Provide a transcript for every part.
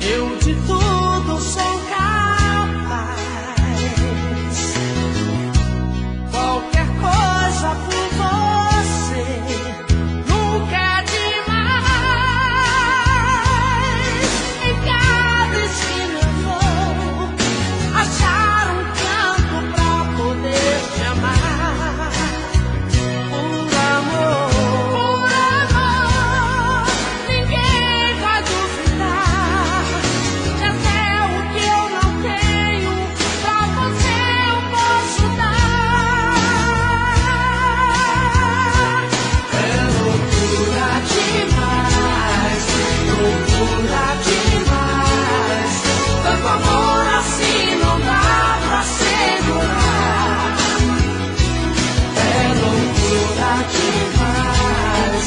Eu de tudo sou capaz, qualquer coisa por você, nunca é demais. Em cada esquina eu vou achar um canto pra poder te amar. Por amor, ninguém vai duvidar. Já sei o que eu não tenho, pra você eu posso dar. É loucura demais, loucura demais. Tanto amor assim não dá pra segurar. É loucura demais,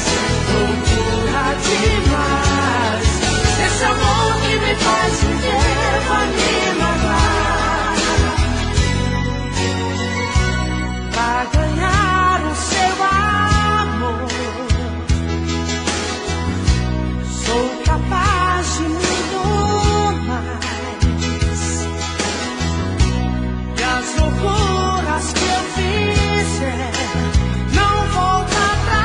loucura demais. Esse amor que me faz viver vai me matar. Pra ganhar o seu amor, sou capaz de muito mais. E as loucuras que eu fizer não volta atrás.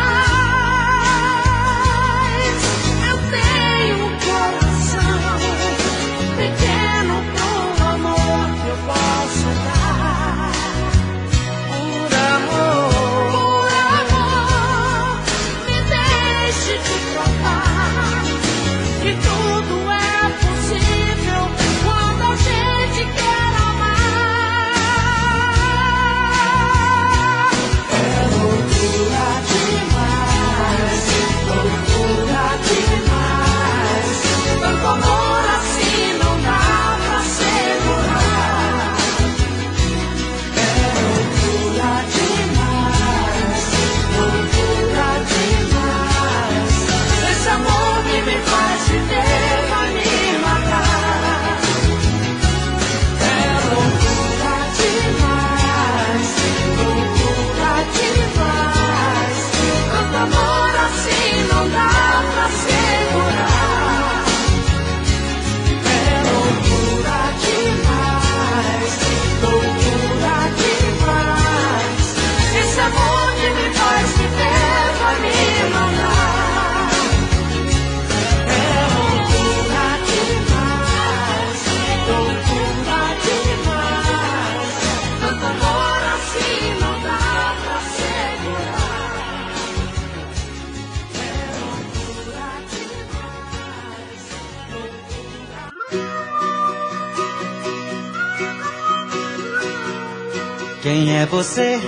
Eu tenho um coração pequeno pro amor que eu posso dar. Por amor, me deixe te provar que tudo é possível quando a gente quer amar. É loucura demais, loucura demais. Tanto amor assim não dá pra segurar. É loucura demais, loucura demais. Esse amor que me faz viver vai me matar. É loucura demais, loucura demais. Tanto amor assim não dá pra segurar. É loucura demais, loucura demais. Esse amor que me faz viver vai me matar. É loucura demais, loucura demais. Tanto amor assim não dá pra segurar. É loucura demais, Quem é você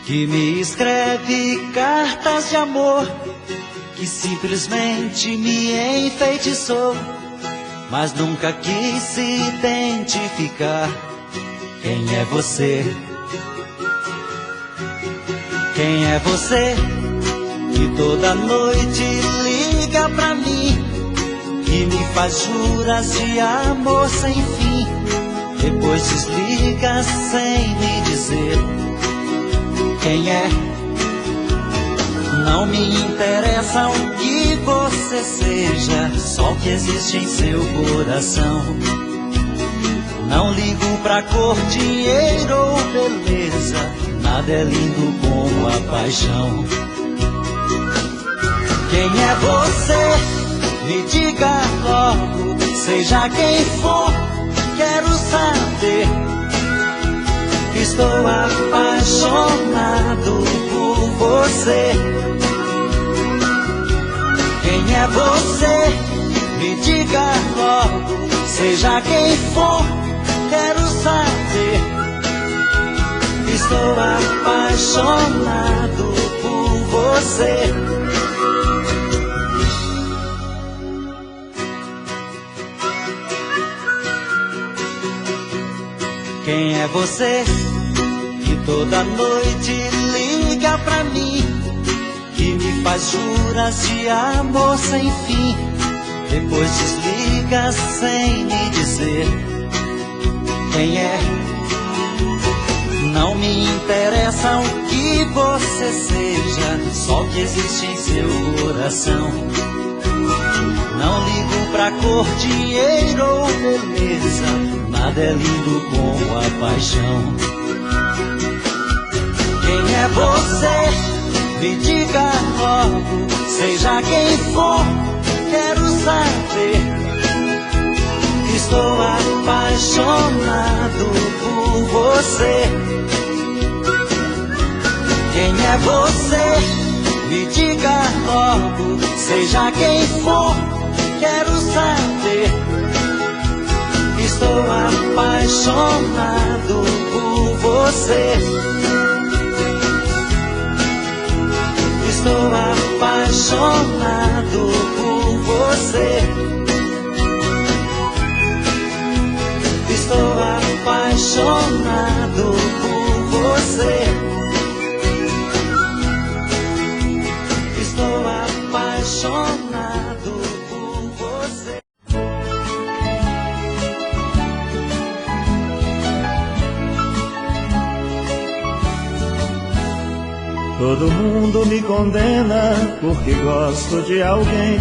que me escreve cartas de amor, que simplesmente me enfeitiçou, mas nunca quis se identificar? Quem é você? Quem é você que toda noite liga pra mim e me faz juras de amor sem fim, depois desliga sem me dizer quem é? Não me interessa o que você seja, só o que existe em seu coração. Não ligo pra cor, dinheiro ou beleza, nada é lindo como a paixão. Quem é você? Me diga logo, seja quem for, quero saber. Estou apaixonado por você. Quem é você? Me diga logo, seja quem for, quero saber. Estou apaixonado por você. Quem é você que toda noite liga pra mim, que me faz juras de amor sem fim, depois desliga sem me dizer quem é? Não me interessa o que você seja, só o que existe em seu coração. Não ligo pra cor, dinheiro ou beleza, nada é lindo como a paixão. Quem é você? Me diga logo, seja quem for, quero saber. Estou apaixonado por você. Quem é você? Me diga logo, seja quem for, quero saber. Estou apaixonado por você. Estou apaixonado por você. Estou apaixonado por você. Estou apaixonado por você. Todo mundo me condena porque gosto de alguém.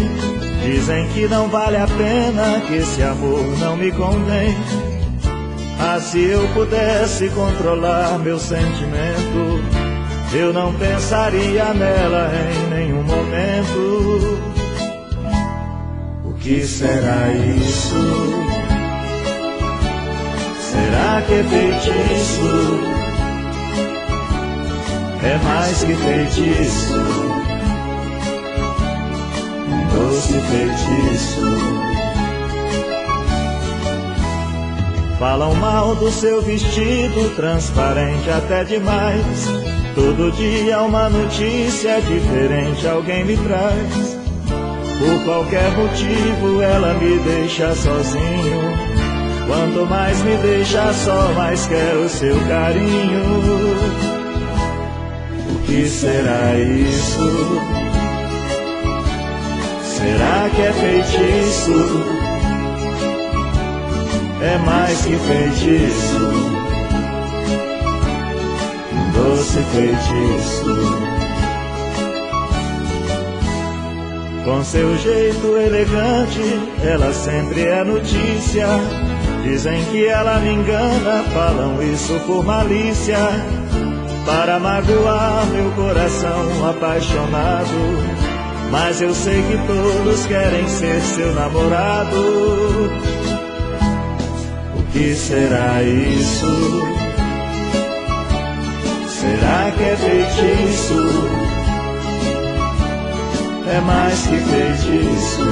Dizem que não vale a pena, que esse amor não me convém. Ah, se eu pudesse controlar meu sentimento, eu não pensaria nela em nenhum momento. O que será isso? Será que é feitiço? É mais que feitiço, um doce feitiço. Falam mal do seu vestido, transparente até demais. Todo dia uma notícia diferente alguém me traz. Por qualquer motivo ela me deixa sozinho. Quanto mais me deixa só, mais quero seu carinho. O que será isso? Será que é feitiço? É mais que feitiço, um doce feitiço. Com seu jeito elegante, ela sempre é notícia. Dizem que ela me engana, falam isso por malícia, para magoar meu coração apaixonado. Mas eu sei que todos querem ser seu namorado. O que será isso? Será que é feitiço? É mais que feitiço,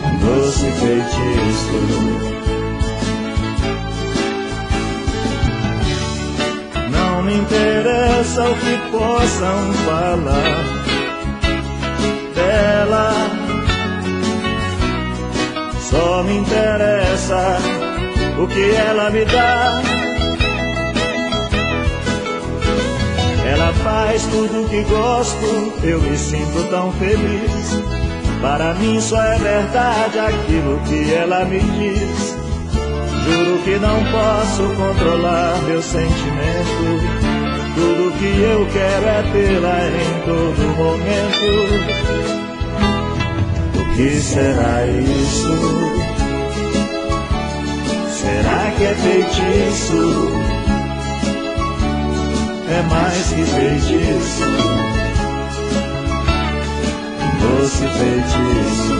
um doce feitiço. Não me interessa o que possam falar dela, só me interessa o que ela me dá. Ela faz tudo o que gosto, eu me sinto tão feliz. Para mim só é verdade aquilo que ela me diz. Juro que não posso controlar meu sentimento. Tudo que eu quero é tê-la em todo momento. O que será isso? Será que é feitiço? É mais que feitiço, doce feitiço.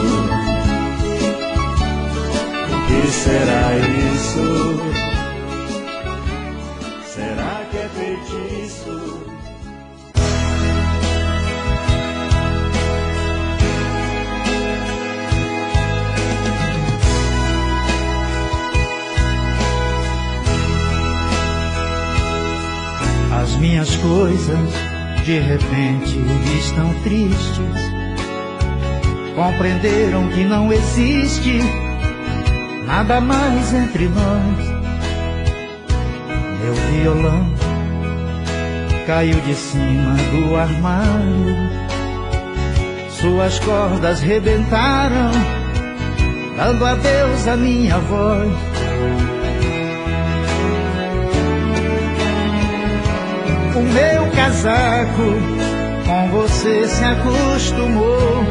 O que será isso? Será que é feitiço? As minhas coisas de repente estão tristes. Compreenderam que não existe nada mais entre nós. Meu violão caiu de cima do armário. Suas cordas rebentaram, dando adeus à minha voz. O meu casaco com você se acostumou.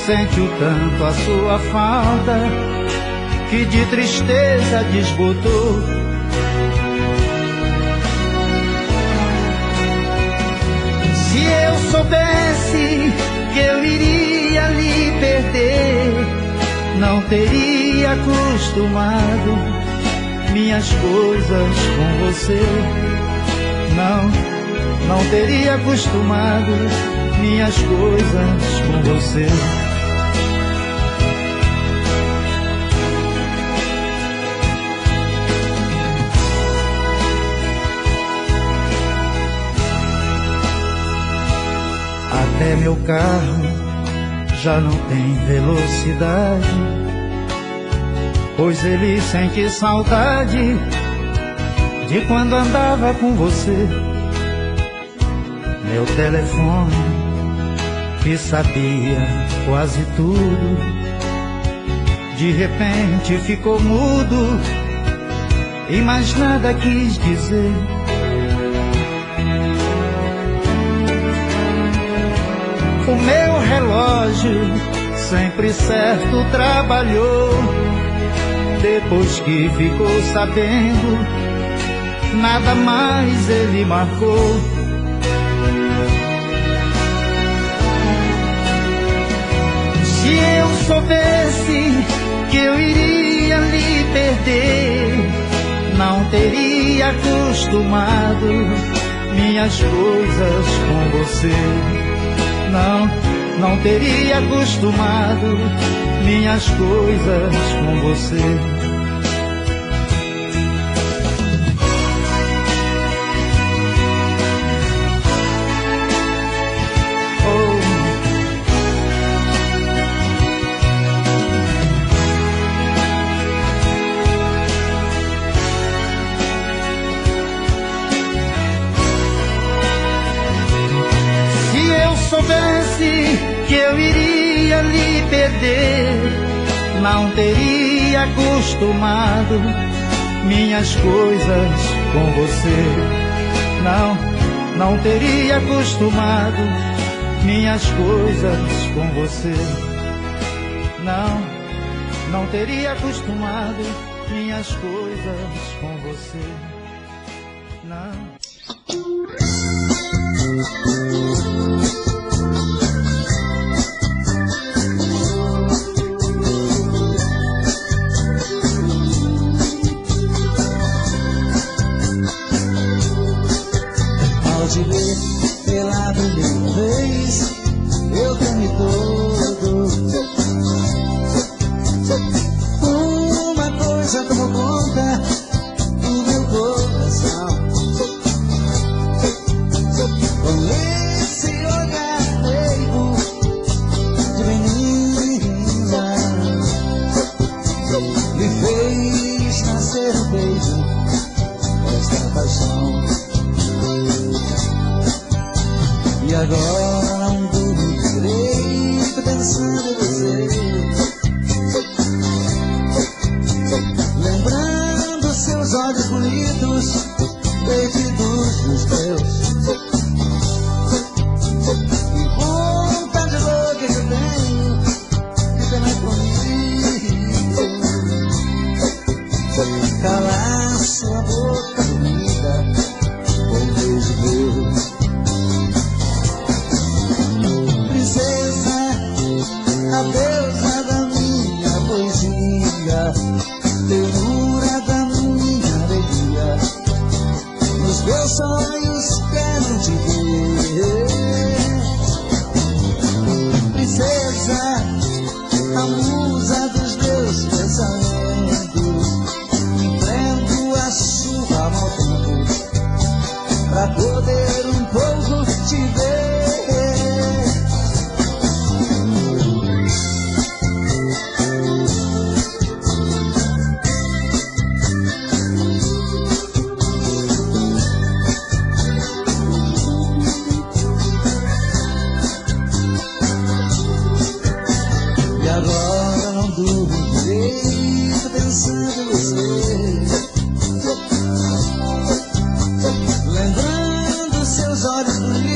Sentiu tanto a sua falta que de tristeza desbotou. Se eu soubesse que eu iria lhe perder, não teria acostumado minhas coisas com você. Não teria acostumado minhas coisas com você. Até meu carro já não tem velocidade, pois ele sente saudade de quando andava com você. Meu telefone, que sabia quase tudo, de repente ficou mudo e mais nada quis dizer. O meu relógio, sempre certo, trabalhou. Depois que ficou sabendo, nada mais ele marcou. Se eu soubesse que eu iria lhe perder, não teria acostumado minhas coisas com você. Não teria acostumado minhas coisas com você. Soubesse que eu iria lhe perder, não teria acostumado minhas coisas com você. Não teria acostumado minhas coisas com você. Não teria acostumado minhas coisas com você. Não. Te ver pela primeira vez, eu tremi todo. Uma coisa tomou conta do meu coração. Com esse olhar meigo de menina, me fez nascer um beijo desta paixão. E agora não durmo direito pensando em você, lembrando seus olhos bonitos perdidos nos teus. Que vontade louca que eu tenho de ter comigo, calar sua boca bonita com um beijo meu. Princesa, adeus, nada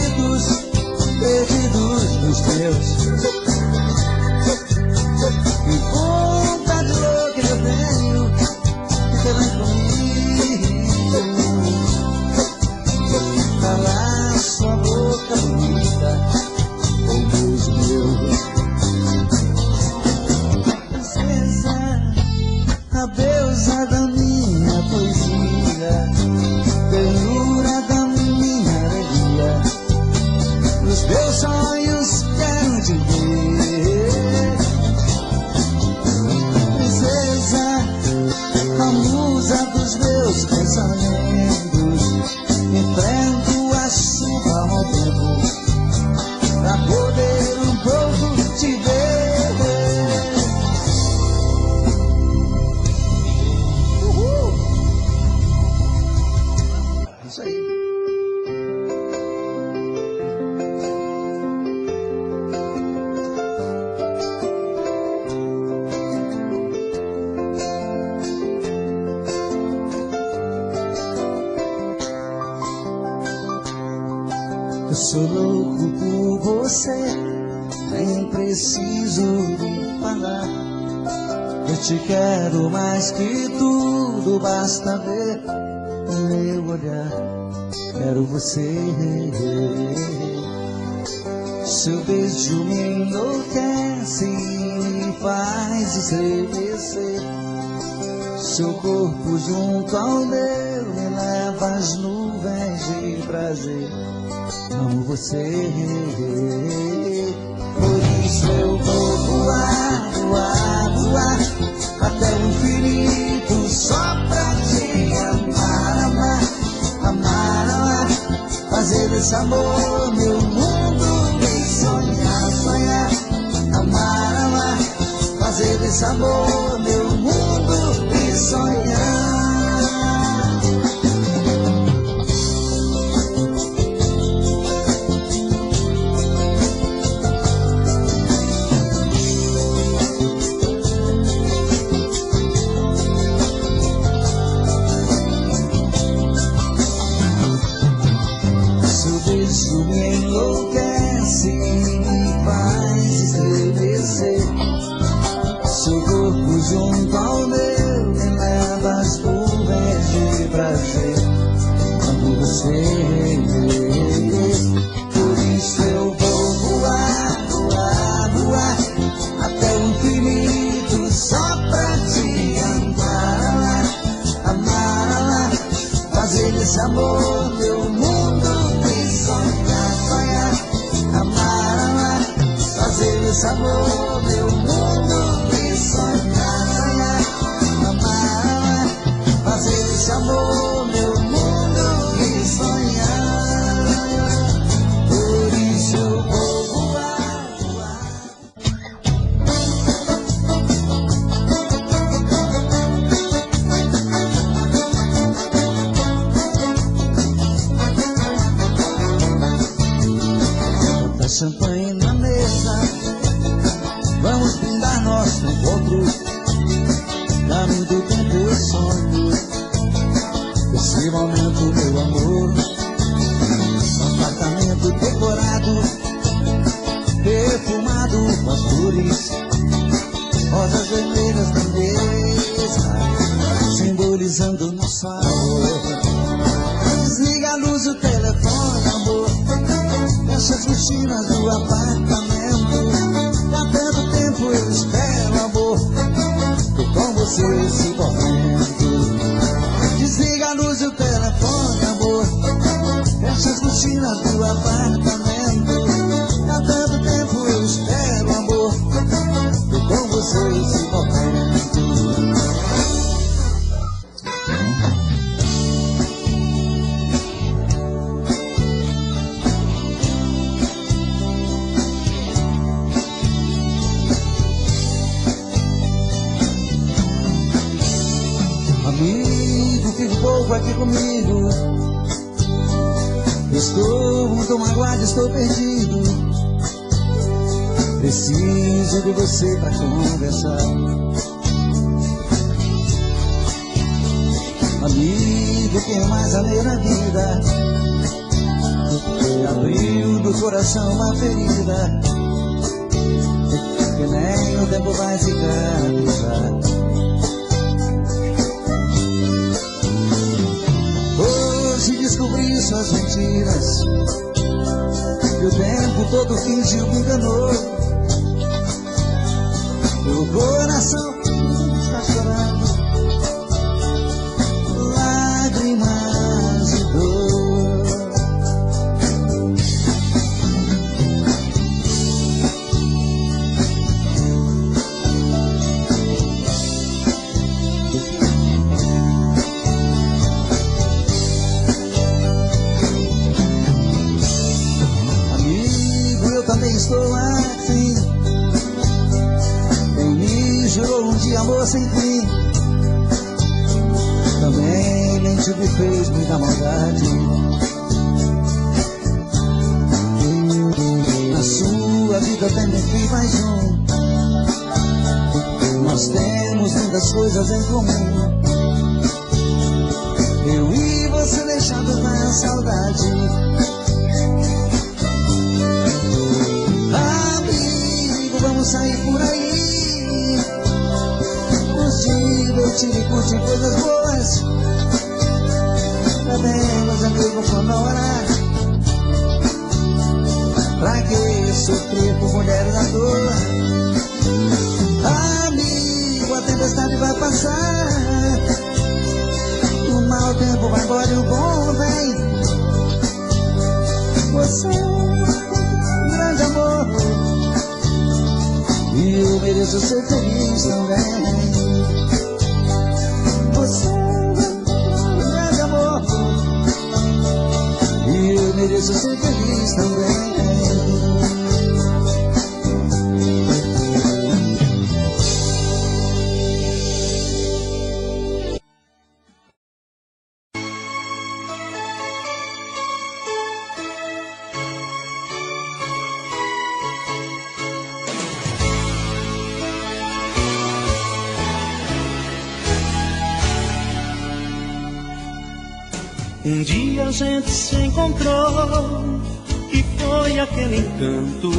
sentidos perdidos nos teus. Que vontade louca eu tenho de ter mais comigo, calar sua boca bonita com os meus. Princesa, a deusa da minha poesia, ternura da minha alegria, nos meus sonhos quero te ver. Princesa, a musa dos meus pensamentos, enfrento a chuva ao tempo pra poder um pouco te ver. Isso aí. Eu sou louco por você, nem preciso lhe falar. Eu te quero mais que tudo, basta ver o meu olhar. Quero você. Seu beijo me enlouquece, me faz estremecer. Seu corpo junto ao meu me leva às nuvens de prazer. Amo você, por isso eu vou voar, voar, voar até o infinito só pra te amar, amar, amar, amar, fazer desse amor meu mundo e sonhar, sonhar, amar, amar, fazer desse amor meu mundo e sonhar. Isso me enlouquece, me faz estremecer. Seu corpo junto ao meu me leva às nuvens de prazer. Amo você, por isso eu vou voar, voar, voar até o infinito só pra te amar, amar, amar, fazer desse amor meu mundo. Sonhar, sonhar, amar, amar, fazer desse amor meu mundo e sonhar, sonhar, amar, amar, fazer desse amor meu mundo e sonhar. Por isso eu vou voar, voar. Champanhe na mesa, vamos brindar nosso encontro. Há muito tempo eu sonho esse momento, meu amor. Um apartamento decorado, perfumado com as flores, rosas vermelhas na mesa, simbolizando nosso amor. Desliga a luz do telefone, amor, fecha as cortinas do apartamento. Há tanto tempo eu espero, amor, tô com você esse momento. Desliga a luz do telefone, amor, fecha as cortinas do apartamento. Há tanto tempo eu espero, amor, tô com você esse momento. Amigo, fica um pouco aqui comigo. Estou muito magoado, estou perdido. Preciso de você pra conversar. Amigo, quem mais amei na vida, e abriu no coração uma ferida que nem o tempo vai cicatrizar. Hoje descobri suas mentiras, que o tempo todo fingiu me enganou. Meu coração está chorando lágrimas de dor. Amigo, eu também estou assim. Quem me jurou um dia amor sem fim, também mentiu, me fez muita maldade. Na sua vida também mais um. Nós temos muitas coisas em comum. Eu e você deixados na saudade. Amigo, vamos sair por aí, divertir e curtir coisas boas. Podemos, amigo, comemorar. Pra que sofrer por mulheres à toa? Amigo, a tempestade vai passar, o mau tempo vai embora e o bom vem. Você é um grande amor e eu mereço ser feliz também. Você é um grande amor e eu mereço ser feliz também. Um dia a gente se encontrou e foi aquele encanto.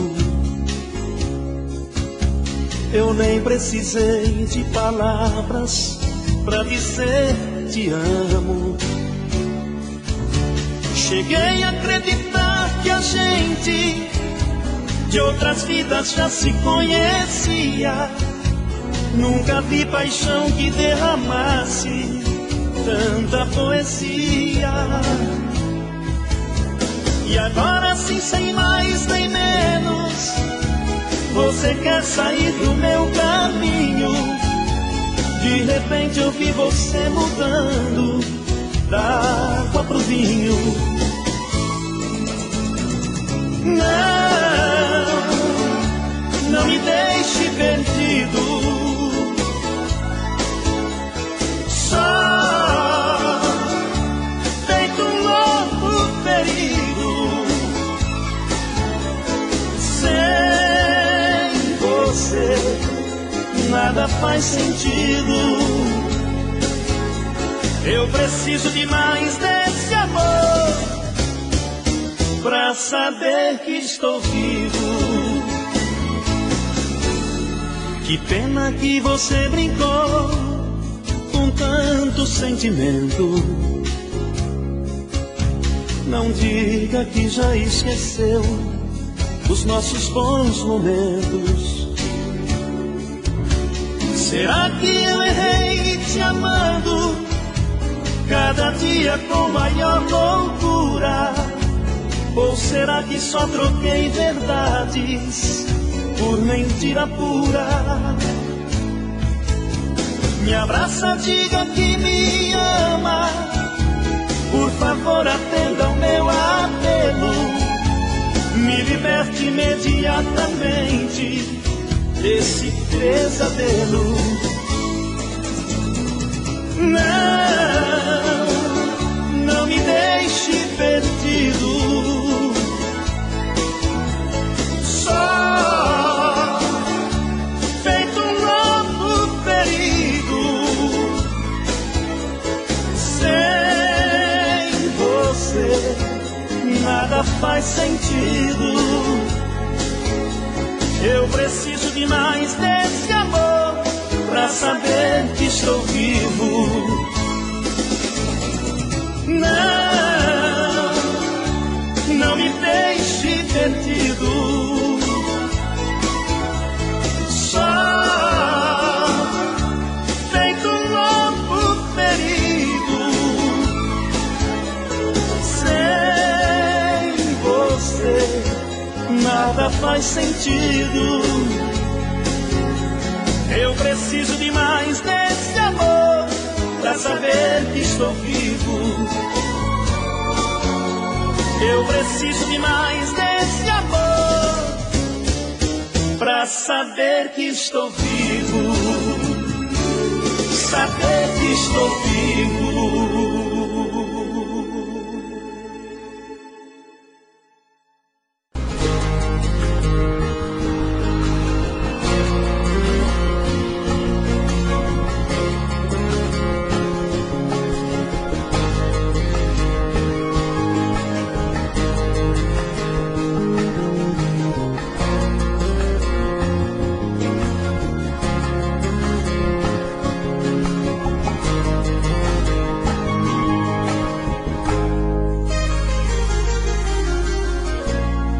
Eu nem precisei de palavras pra dizer te amo. Cheguei a acreditar que a gente de outras vidas já se conhecia. Nunca vi paixão que derramasse tanta poesia. E agora sim, sem mais nem menos, você quer sair do meu caminho. De repente eu vi você mudando da água pro vinho. Não me deixe perdido, só feito um louco ferido. Sem você nada faz sentido. Eu preciso de mais desse amor pra saber que estou vivo. Que pena que você brincou com tanto sentimento. Não diga que já esqueceu os nossos bons momentos. Será que eu errei te amando cada dia com maior loucura? Ou será que só troquei verdades por mentira pura? Me abraça, diga que me ama, por favor atenda ao meu apelo. Me liberte imediatamente desse pesadelo. Não me deixe perdido, só feito um louco ferido. Sem você nada preciso de mais desse amor pra saber que estou vivo. Não me deixe perdido, só feito um lobo ferido. Sem você nada faz sentido. Eu preciso de mais desse amor pra saber que estou vivo. Eu preciso de mais desse amor pra saber que estou vivo. Saber que estou vivo.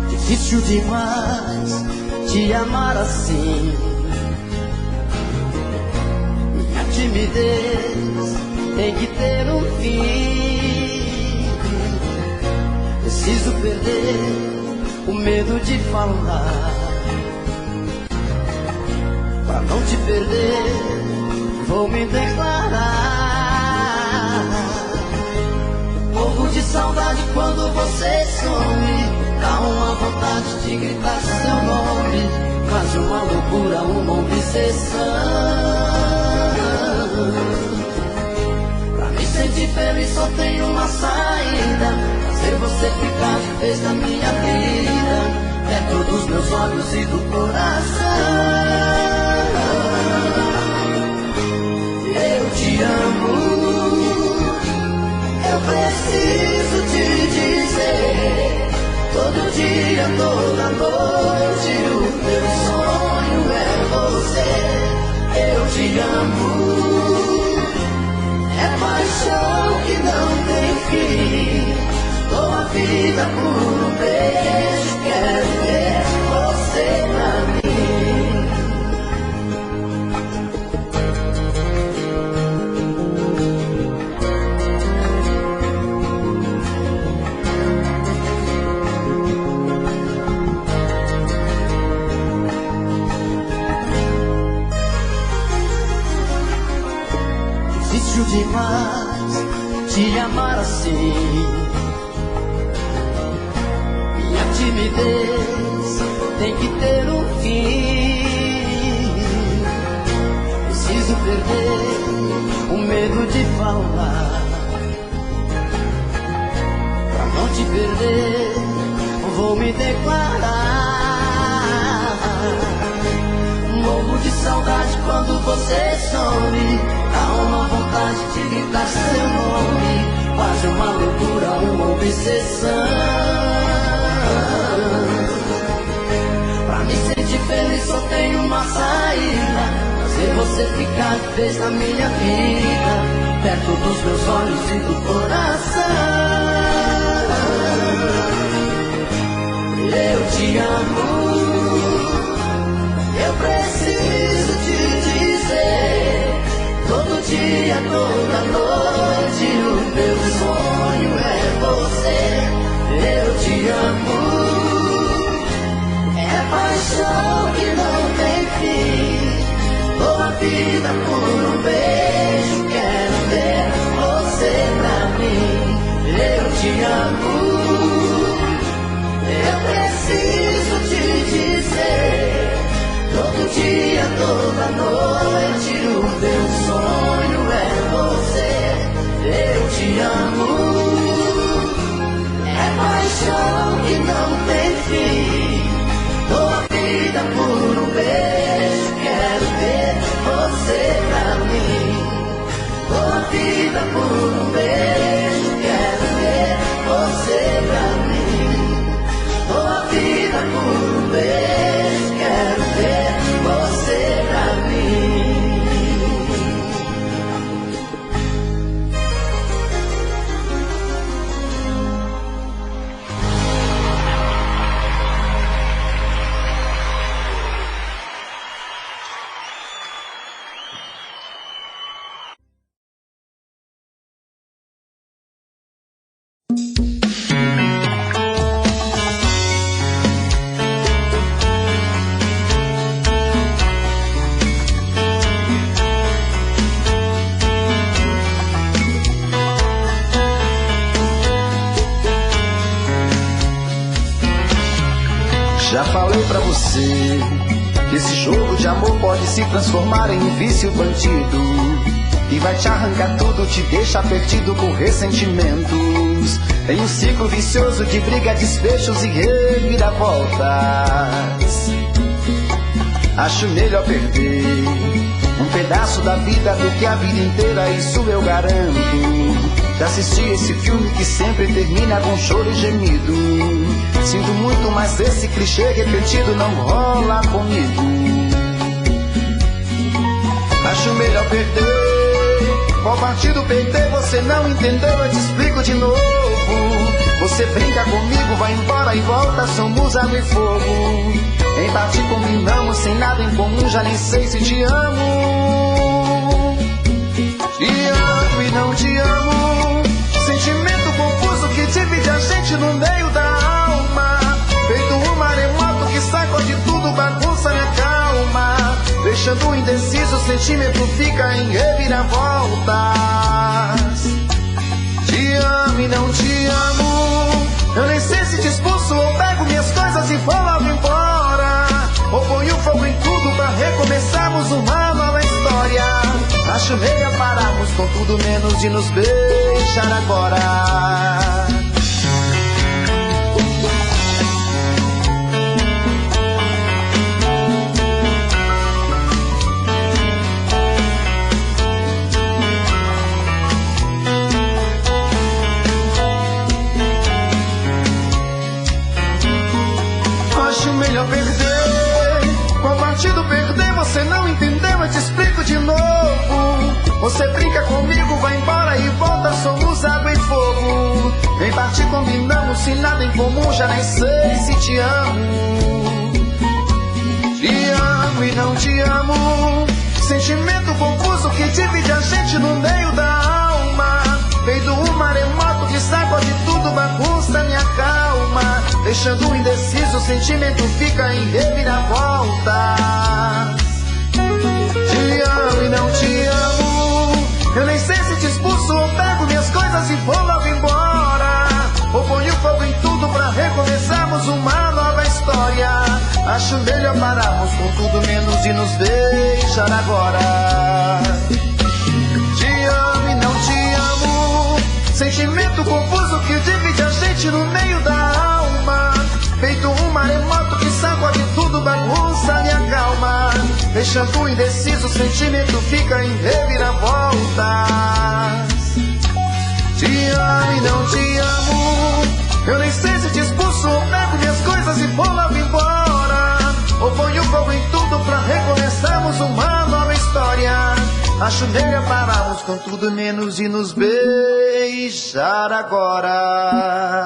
Difícil demais te amar assim. Minha timidez tem que ter um fim. Preciso perder o medo de falar. Pra não te perder, vou me declarar. Morro de saudade quando você some. Dá uma vontade de gritar seu nome, quase uma loucura, uma obsessão. Pra me sentir feliz só tem uma saída, fazer você ficar de vez na minha vida, perto dos meus olhos e do coração. Eu te amo, eu preciso te dizer. Todo dia, toda noite, o meu sonho é você. Eu te amo, é paixão que não tem fim. Dou a vida por um beijo, quero ver você pra mim. Difícil demais te amar assim. Minha timidez tem que ter um fim. Preciso perder o medo de falar. Pra não te perder, vou me declarar. Morro de saudade quando você some. Dá uma vontade de gritar seu nome, quase uma loucura, uma obsessão. Pra me sentir feliz só tem uma saída, fazer você ficar de vez na minha vida, perto dos meus olhos e do coração. Eu te amo, eu preciso te dizer. Todo dia, toda noite, o meu sonho é você. Eu te amo, é paixão que não tem fim. Dou a vida por um beijo, quero ver você pra mim. Eu te amo, eu preciso te dizer. Todo dia, toda noite, o meu sonho é você. Eu te amo, é paixão que não tem fim. Dou a vida por um beijo, quero ver você pra mim. Já falei pra você que esse jogo de amor pode se transformar em um vício bandido e vai te arrancar tudo, te deixar perdido com ressentimentos. Em um ciclo vicioso de briga, desfechos e reviravoltas. Acho melhor perder um pedaço da vida do que a vida inteira, isso eu garanto. Já assisti esse filme que sempre termina com choro e gemido. Sinto muito, mas esse clichê repetido não rola comigo. Acho melhor perder. Qual partido perder? Você não entendeu, eu te explico de novo. Você brinca comigo, vai embora e volta, somos água e fogo. Em parte combinamos, sem nada em comum, já nem sei se te amo. Te amo e não te amo. Sentimento confuso que divide a gente no meio da alma. Feito um maremoto que sacode tudo, bagunça minha calma. Deixando indeciso, o sentimento fica em reviravoltas. Te amo e não te amo. Eu nem sei se te expulso ou pego minhas coisas e vou logo embora. Ou ponho fogo em tudo pra recomeçarmos uma nova história. Acho melhor pararmos com tudo menos de nos beijar agora. Acho melhor perder. Qual partido perder? Você não entendeu, eu te explico de novo. Você brinca comigo, vai embora e volta, somos água e fogo. Em parte combinamos, se nada em comum, já nem sei se te amo. Te amo e não te amo. Sentimento confuso que divide a gente no meio da alma. Feito um maremoto que sacode tudo, bagunça minha calma. Deixando indeciso, o sentimento fica em reviravoltas. Te amo e não te amo. Eu nem sei se te expulso ou pego minhas coisas e vou logo embora. Ou ponho fogo em tudo pra recomeçarmos uma nova história. Acho melhor pararmos com tudo menos de nos deixar agora. Te amo e não te amo. Sentimento confuso que divide a gente no meio da alma. Feito um maremoto que sacode tudo, bagunça minha calma. Deixando indeciso, o sentimento fica em reviravoltas. Te amo e não te amo. Eu nem sei se te expulso ou pego minhas coisas e vou logo embora. Ou ponho fogo em tudo pra recomeçarmos uma nova história. Acho melhor pararmos com tudo menos de nos beijar agora.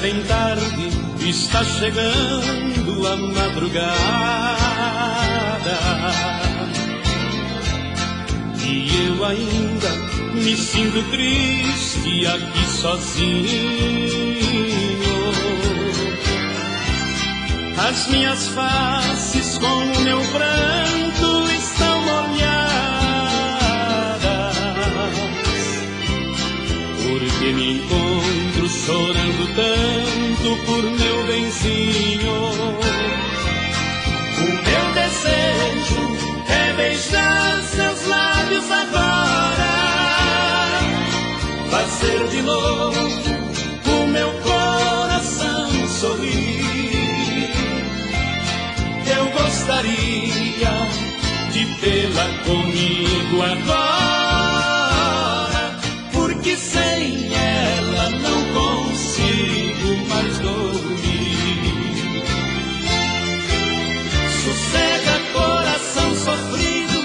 bem tarde, está chegando a madrugada e eu ainda me sinto triste aqui sozinho. As minhas faces com o meu pranto estão molhadas, porque me encontro chorando tanto por meu benzinho. O meu desejo é beijar seus lábios agora, fazer de novo o meu coração sorrir. Eu gostaria de tê-la comigo agora, porque sem ela não consigo mais dormir. Sossega, coração sofrido,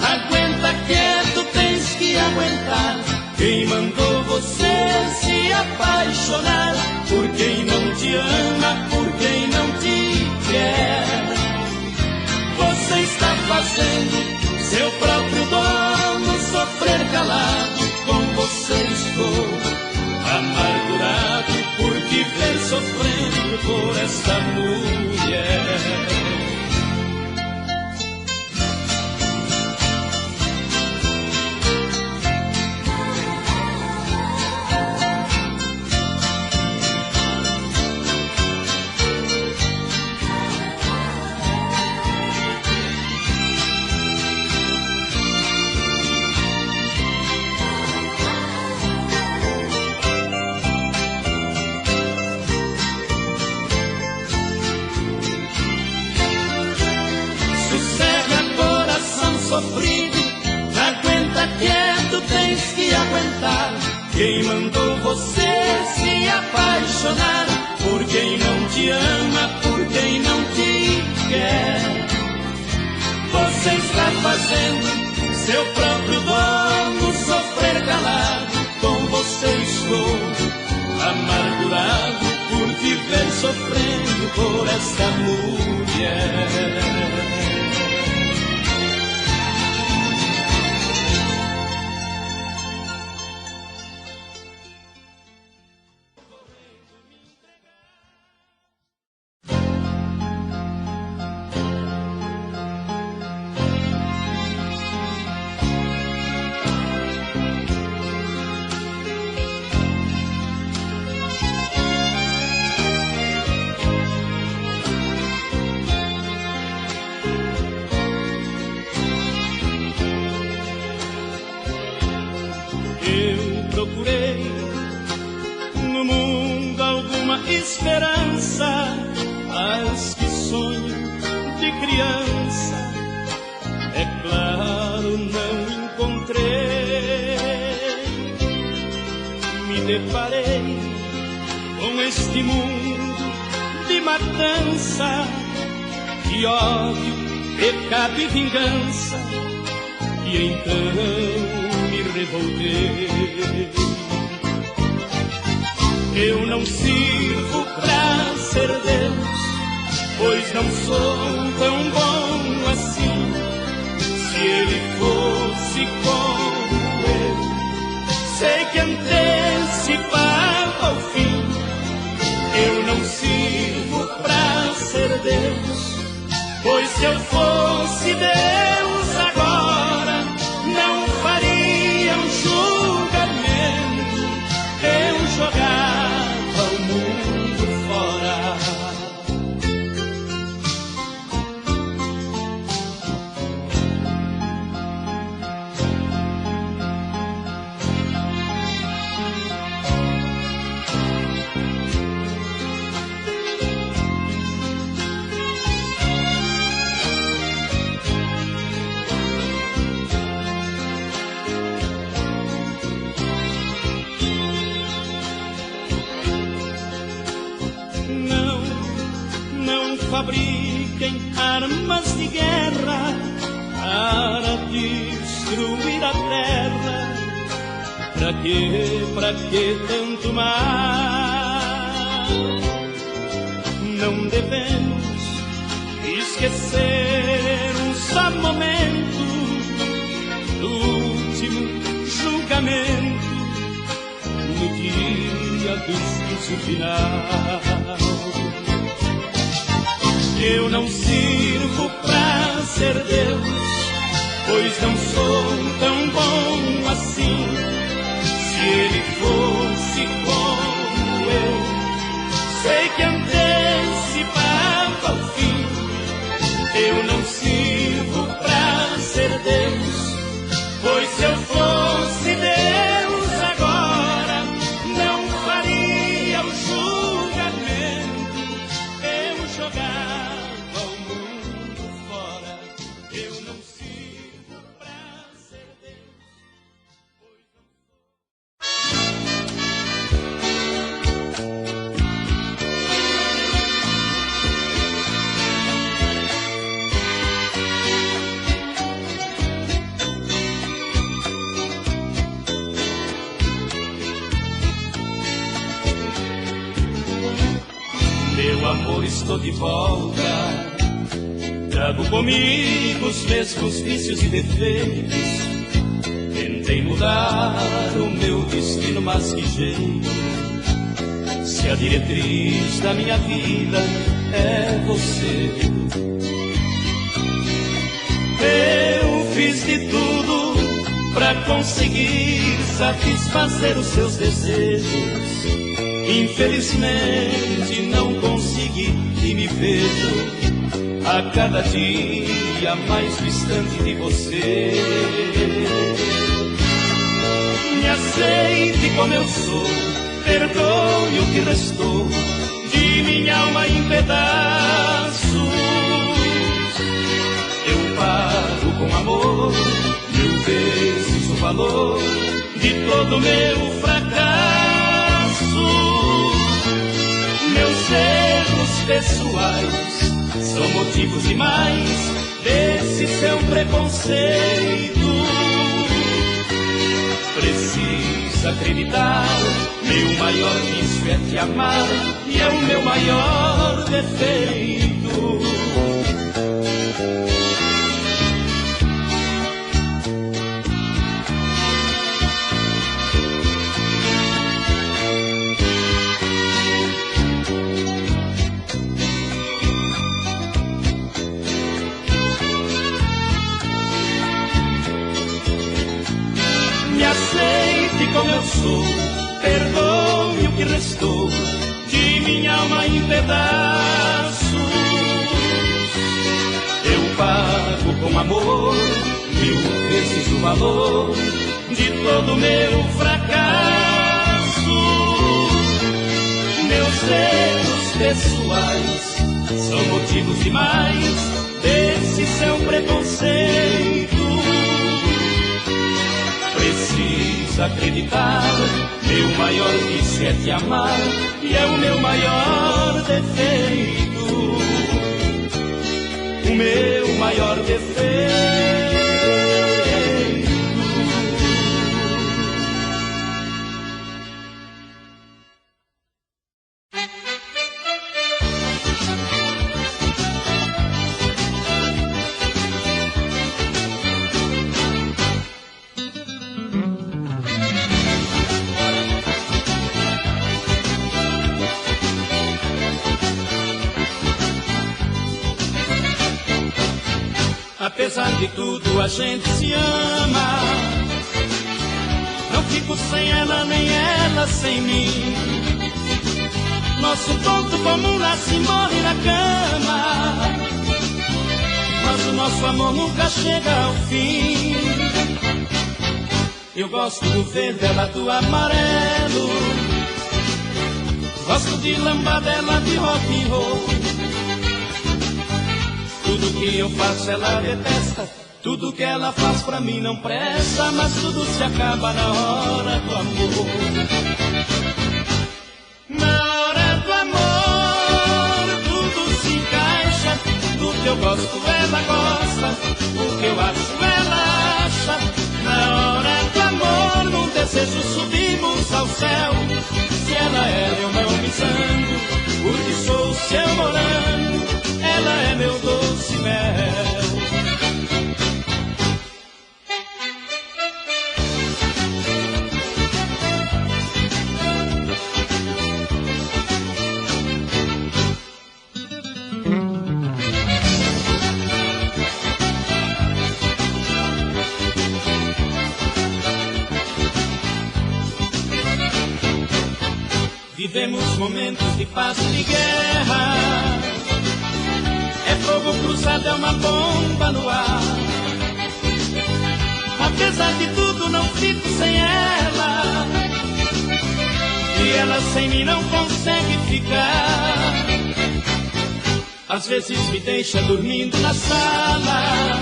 aguenta quieto, tens que aguentar. Quem mandou você se apaixonar por quem não te ama, por quem não te quer? Você está fazendo seu próprio dono sofrer calado. Com você estou amargurado por te ver sofrendo por esta mulher. Sofrido, aguenta quieto, tens que aguentar. Quem mandou você se apaixonar por quem não te ama, por quem não te quer? Você está fazendo seu próprio dono sofrer calado. Com você estou amargurado por te ver sofrendo por esta mulher. Procurei no mundo alguma esperança, as que sonho de criança, é claro, não encontrei. Me deparei com este mundo de matança, de ódio, pecado e vingança, e então me revoltei. Eu não sirvo pra ser Deus, pois não sou tão bom assim. Se ele fosse como eu, sei que antecipava o fim. Eu não sirvo pra ser Deus, pois se eu fosse Deus agora, não faria um julgamento, eu jogava o mundo fora. Fabriquem armas de guerra para destruir a terra. Pra que tanto mal? não devemos esquecer um só momento do último julgamento, no dia do juízo final. Eu não sirvo pra ser Deus, pois não sou tão bom assim. Se ele fosse como eu, sei que antecipava o fim. Eu não sirvo pra ser Deus, pois se eu fosse Deus agora, não faria o julgamento. Eu jogava o mundo fora. Eu não sirvo pra ser Deus, pois não Meu amor, estou de volta. Trago comigo os mesmos vícios e defeitos. Tentei mudar o meu destino, mas que jeito. Se a diretriz da minha vida é você. Eu fiz de tudo pra conseguir satisfazer os seus desejos. Infelizmente não consegui e me vejo a cada dia mais distante de você. Me aceite como eu sou, perdoe o que restou de minha alma em pedaços. Eu pago com amor 1000 vezes o valor de todo meu fracasso. Meus erros pessoais são motivos demais desse seu preconceito. Precisa acreditar, meu maior vício é te amar e é o meu maior defeito. Aceite como eu sou, perdoe o que restou de minha alma em pedaços. Eu pago com amor 1000 vezes o valor de todo meu fracasso. Meus erros pessoais são motivos demais desse seu preconceito. Precisa acreditar, meu maior vício é te amar e é o meu maior defeito. O meu maior defeito. Apesar de tudo a gente se ama. Não fico sem ela, nem ela sem mim. Nosso ponto comum nasce e morre na cama. Mas o nosso amor nunca chega ao fim. Eu gosto do verde, ela do amarelo. Gosto de lambadela, de rock and roll. Tudo que eu faço ela detesta, tudo que ela faz pra mim não presta, mas tudo se acaba na hora do amor. Na hora do amor tudo se encaixa, do que eu gosto ela gosta, o que eu acho ela acha. Na hora do amor num desejo subimos ao céu. Se ela é eu não me zango, porque sou seu morango. Vivemos momentos de paz e de guerra. É fogo cruzado, é uma bomba no ar. Apesar de tudo, não fico sem ela. E ela sem mim não consegue ficar. Às vezes me deixa dormindo na sala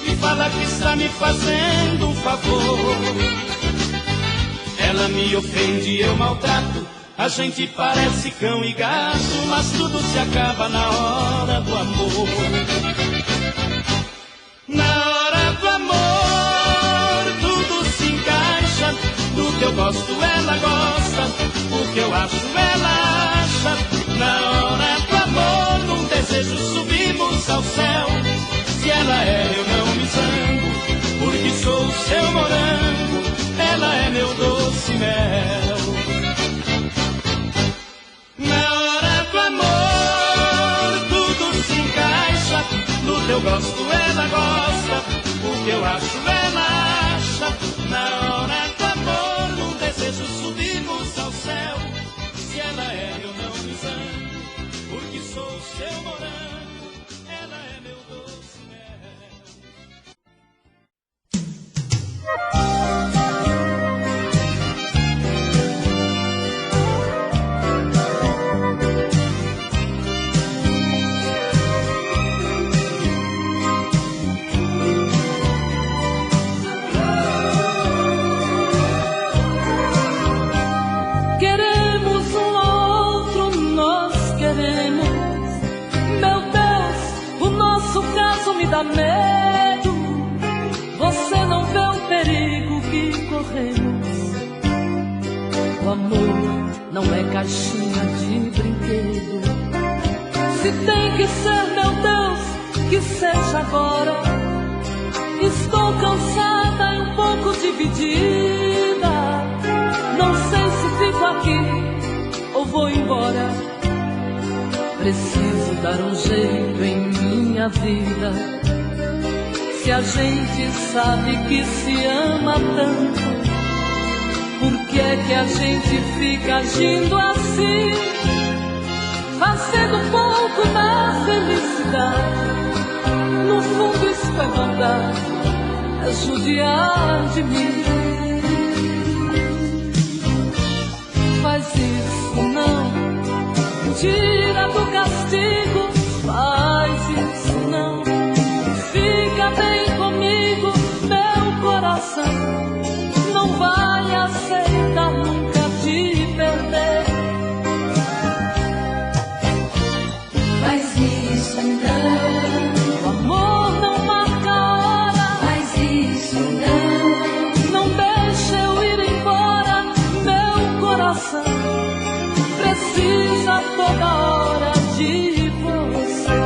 e fala que está me fazendo um favor. Ela me ofende e eu maltrato. A gente parece cão e gato, mas tudo se acaba na hora do amor. Na hora do amor, tudo se encaixa. Do que eu gosto, ela gosta. O que eu acho, ela acha. Na hora do amor, num desejo subimos ao céu. Se ela é, eu não me zango, porque sou o seu morango. Ela é meu doce mel. Na hora do amor, tudo se encaixa. No que eu gosto, ela gosta. O que eu acho, ela acha. Na hora do amor, num desejo subimos ao céu. Se ela é, eu não me zango, porque sou o seu morango. Ela é meu doce mel. Me dá medo, você não vê o perigo que corremos. O amor não é caixinha de brinquedo. Se tem que ser, meu Deus, que seja agora. Estou cansada e um pouco dividida. Não sei se fico aqui ou vou embora. Preciso dar um jeito em minha vida. Se a gente sabe que se ama tanto, por que é que a gente fica agindo assim? Fazendo pouco na felicidade. No fundo isso é maldade, é judiar de mim. Faz isso não, tira do castigo, faz isso não. Fica bem comigo, meu coração não vai aceitar nunca te perder. Faz isso não, O amor não marca a hora. faz isso não, Não deixa eu ir embora, meu coração precisa toda hora de você.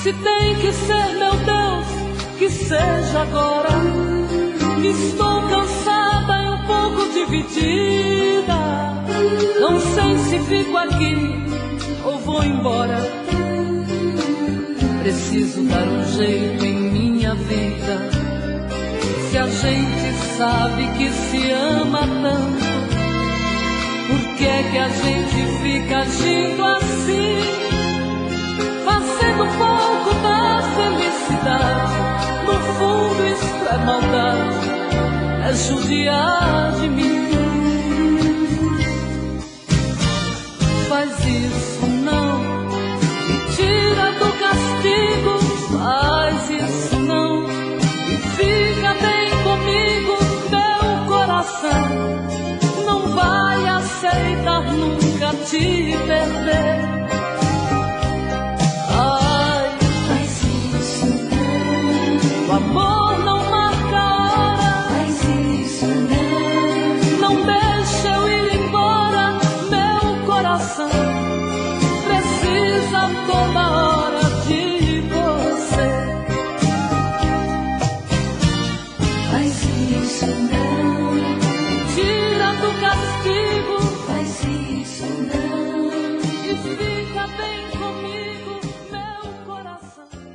Se tem que ser, meu Deus, que seja agora. Estou cansada e um pouco dividida. Não sei se fico aqui ou vou embora. Preciso dar um jeito em minha vida. Se a gente sabe que se ama tanto, por que é que a gente fica agindo assim? Fazendo pouco da felicidade. No fundo isso é maldade, é judiar de mim. Faz isso não, me tira do castigo. Faz isso não, e fica bem comigo, meu coração não vai aceitar nunca te perder. Ai, faz isso não, o amor não marca a hora. faz isso não, Não deixa eu ir embora, meu coração precisa toda hora de você. faz isso não, Tira do castigo, faz isso